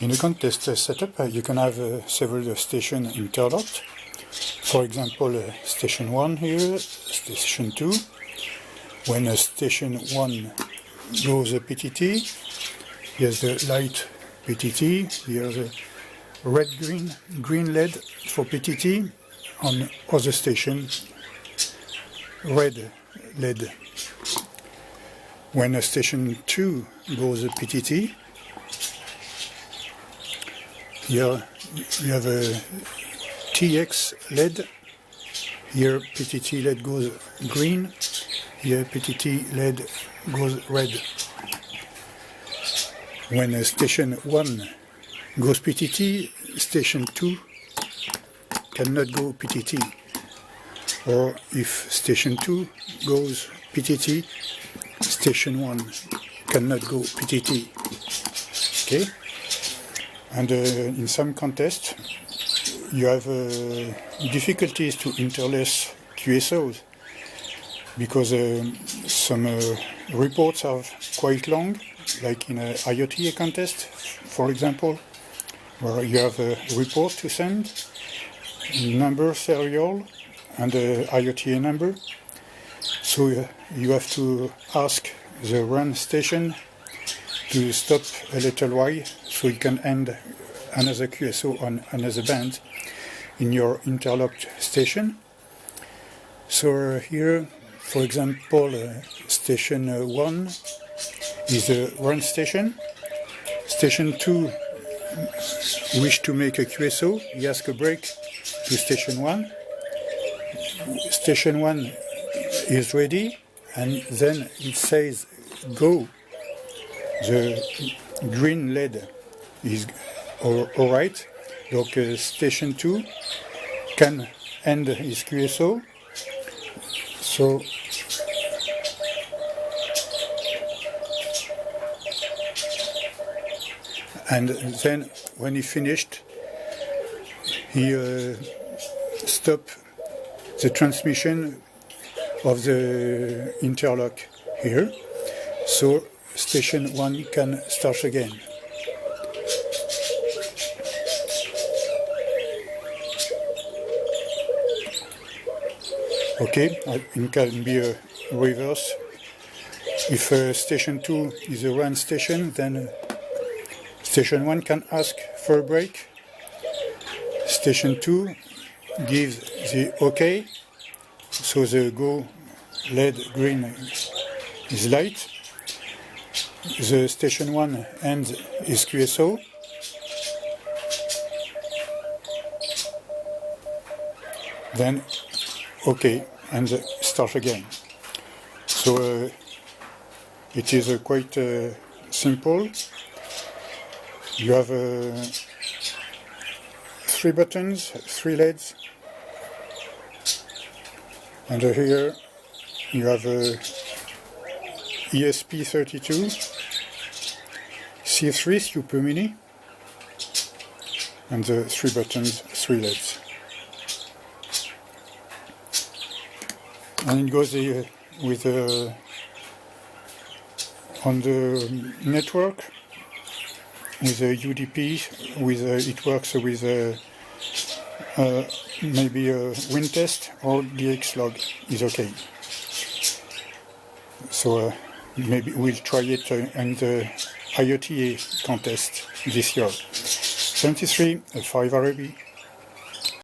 In a contest setup, you can have several stations interlocked. For example, station 1 here, station 2. When station 1 goes PTT, here's the light PTT, here's a red-green LED for PTT. On other station, red LED. When station 2 goes PTT, here you have a TX LED. Here PTT LED goes green. Here PTT LED goes red. When station 1 goes PTT, station 2 cannot go PTT. Or if station 2 goes PTT, station 1 cannot go PTT. Okay? And in some contests, you have difficulties to interlace QSOs because some reports are quite long, like in an IoT contest, for example, where you have a report to send, number serial, and the IoTA number. So you have to ask the run station to stop a little while so you can end another QSO on another band in your interlocked station. So here, for example, station 1 is a run station. Station 2 wish to make a QSO. He asks a break to station 1. Station 1 is ready, and then it says go. The green LED is alright, donc station 2 can end his QSO. So and then when he finished, he stopped the transmission of the interlock here. So station 1 can start again. Okay, it can be a reverse. If station 2 is a run station, then station 1 can ask for a break. Station 2 gives the OK, so the go LED green is light. The station 1 ends his QSO. Then OK, and start again. So it is quite simple. You have 3 buttons, 3 LEDs, and here you have ESP32 C3 Super Mini, and the 3 buttons, 3 LEDs. And it goes with on the network with a UDP. With it works with maybe a WinTest or DXlog is okay. So maybe we'll try it in the IoTA contest this year. 73 5 RB.